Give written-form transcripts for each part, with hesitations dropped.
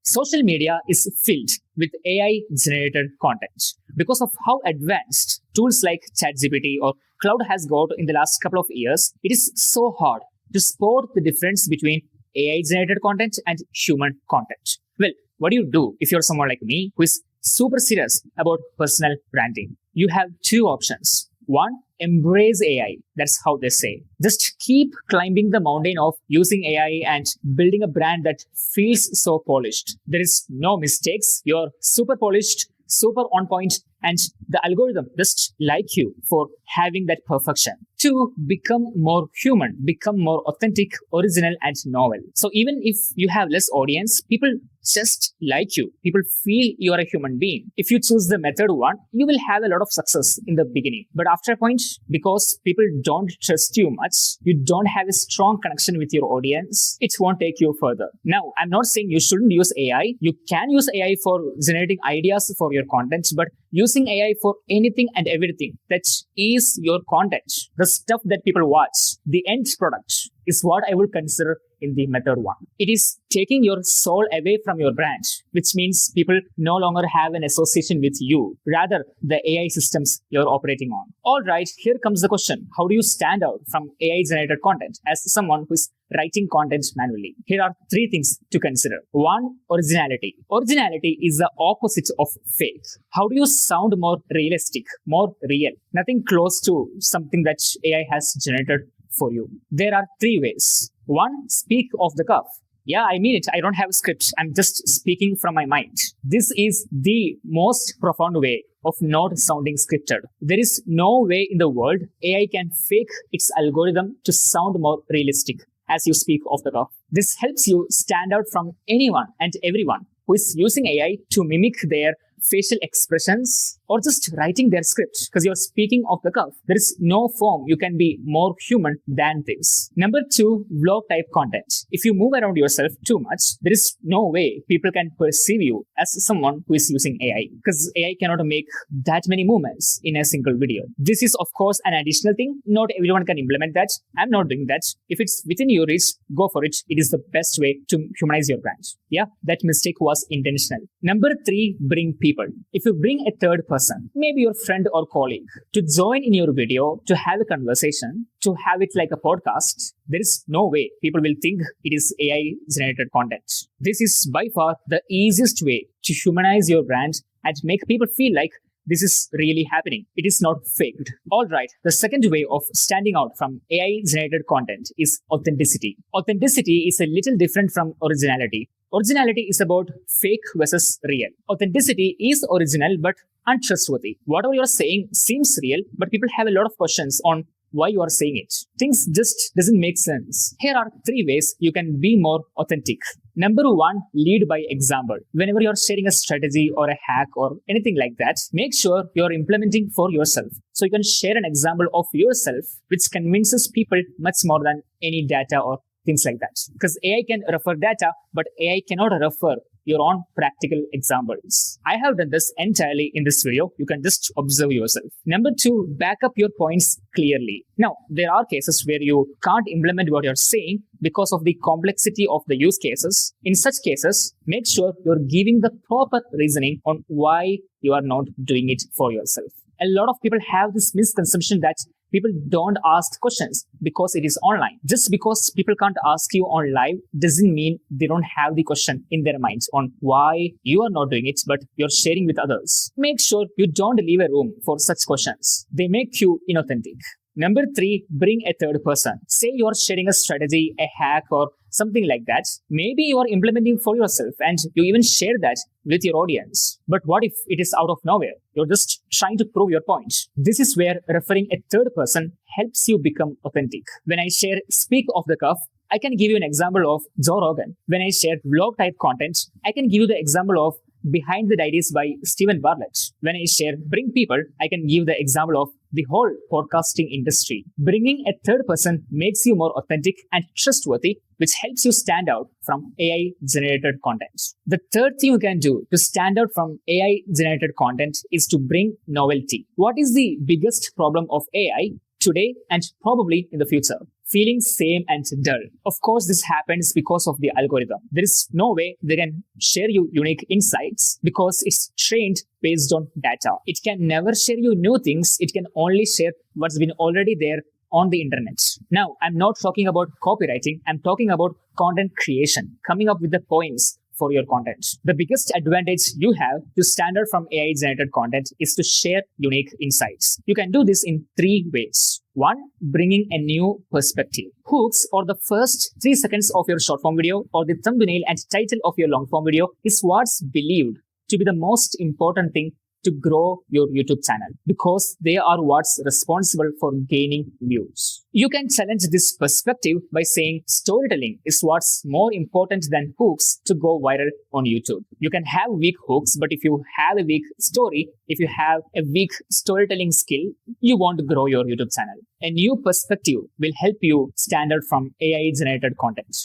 Social media is filled with AI generated content. Because of how advanced tools like ChatGPT or Cloud has got in the last couple of years, it is so hard to spot the difference between AI generated content and human content. Well, what do you do if you're someone like me who is super serious about personal branding? You have two options. One, embrace AI. That's how they say. Just keep climbing the mountain of using AI and building a brand that feels so polished. There is no mistakes. You're super polished, super on point, and the algorithm just like you for having that perfection. To become more human, become more authentic, original, and novel. So even if you have less audience, people just like you. People feel you are a human being. If you choose the method one, you will have a lot of success in the beginning. But after a point, because people don't trust you much, you don't have a strong connection with your audience, it won't take you further. Now, I'm not saying you shouldn't use AI. You can use AI for generating ideas for your content, but using AI for anything and everything that is your content, the stuff that people watch, the end product is what I would consider in the method one. It is taking your soul away from your brand, which means people no longer have an association with you, rather the AI systems you're operating on. All right, here comes the question. How do you stand out from AI generated content as someone who's writing content manually? Here are three things to consider. One, originality. Originality is the opposite of fake. How do you sound more realistic, more real? Nothing close to something that AI has generated for you. There are three ways. One, speak off the cuff. Yeah, I mean it. I don't have a script. I'm just speaking from my mind. This is the most profound way of not sounding scripted. There is no way in the world AI can fake its algorithm to sound more realistic as you speak off the cuff. This helps you stand out from anyone and everyone who is using AI to mimic their facial expressions or just writing their script, because you're speaking off the cuff. There is no form you can be more human than this. Number two, vlog type content. If you move around yourself too much, there is no way people can perceive you as someone who is using AI, because AI cannot make that many movements in a single video. This is of course an additional thing. Not everyone can implement that. I'm not doing that. If it's within your reach, go for it. It is the best way to humanize your brand. Yeah, that mistake was intentional. Number three, bring people. If you bring a third person, maybe your friend or colleague, to join in your video, to have a conversation, to have it like a podcast, there is no way people will think it is AI generated content. This is by far the easiest way to humanize your brand and make people feel like this is really happening. It is not faked. All right. The second way of standing out from AI generated content is authenticity. Authenticity is a little different from originality. Originality is about fake versus real. Authenticity is original but untrustworthy. Whatever you're saying seems real, but people have a lot of questions on why you are saying it. Things just doesn't make sense. Here are three ways you can be more authentic. Number one, lead by example. Whenever you're sharing a strategy or a hack or anything like that, make sure you're implementing for yourself. So you can share an example of yourself, which convinces people much more than any data or things like that. Because AI can refer data, but AI cannot refer your own practical examples. I have done this entirely in this video. You can just observe yourself. Number two, back up your points clearly. Now, there are cases where you can't implement what you're saying because of the complexity of the use cases. In such cases, make sure you're giving the proper reasoning on why you are not doing it for yourself. A lot of people have this misconception that people don't ask questions because it is online. Just because people can't ask you on live doesn't mean they don't have the question in their minds on why you are not doing it, but you're sharing with others. Make sure you don't leave a room for such questions. They make you inauthentic. Number three, bring a third person. Say you're sharing a strategy, a hack, or something like that. Maybe you are implementing for yourself and you even share that with your audience. But what if it is out of nowhere? You're just trying to prove your point. This is where referring a third person helps you become authentic. When I share speak off the cuff, I can give you an example of Joe Rogan. When I share vlog type content, I can give you the example of Behind the Diaries by Stephen Bartlett. When I share bring people, I can give the example of the whole podcasting industry. Bringing a third person makes you more authentic and trustworthy, which helps you stand out from AI generated content. The third thing you can do to stand out from AI generated content is to bring novelty. What is the biggest problem of AI today and probably in the future? feeling same and dull. Of course, this happens because of the algorithm. There is no way they can share you unique insights because it's trained based on data. It can never share you new things. It can only share what's been already there on the internet. Now, I'm not talking about copywriting. I'm talking about content creation, coming up with the points for your content. The biggest advantage you have to stand out from AI generated content is to share unique insights. You can do this in 3 ways. 1, bringing a new perspective. Hooks or the first 3 seconds of your short form video or the thumbnail and title of your long form video is what's believed to be the most important thing to grow your YouTube channel because they are what's responsible for gaining views. You can challenge this perspective by saying storytelling is what's more important than hooks to go viral on YouTube. You can have weak hooks, but if you have a weak story, if you have a weak storytelling skill, you won't grow your YouTube channel. A new perspective will help you stand out from AI generated content.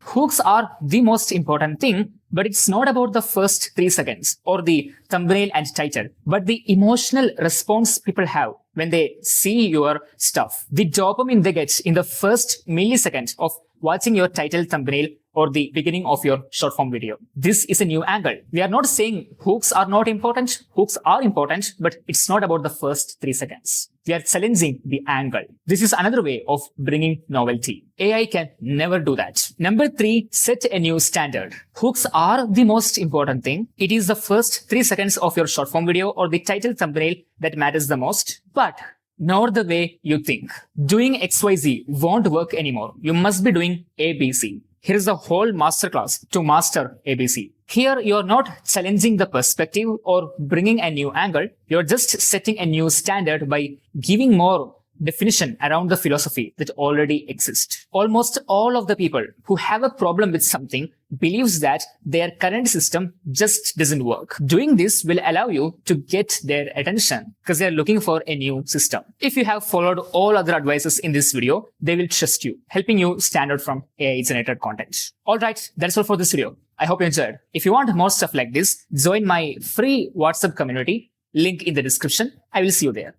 Hooks are the most important thing, but it's not about the first 3 seconds or the thumbnail and title, but the emotional response people have when they see your stuff. The dopamine they get in the first millisecond of watching your title, thumbnail, or the beginning of your short form video. This is a new angle. We are not saying hooks are not important. Hooks are important, but it's not about the first 3 seconds. We are challenging the angle. This is another way of bringing novelty. AI can never do that. Number 3, set a new standard. Hooks are the most important thing. It is the first 3 seconds of your short form video or the title, thumbnail that matters the most. But not the way you think. Doing XYZ won't work anymore. You must be doing ABC. Here is the whole masterclass to master ABC. Here, you're not challenging the perspective or bringing a new angle. You're just setting a new standard by giving more definition around the philosophy that already exists. Almost all of the people who have a problem with something believes that their current system just doesn't work. Doing this will allow you to get their attention because they're looking for a new system. If you have followed all other advices in this video, they will trust you, helping you stand out from AI generated content. All right, that's all for this video. I hope you enjoyed. If you want more stuff like this, join my free WhatsApp community. Link in the description. I will see you there.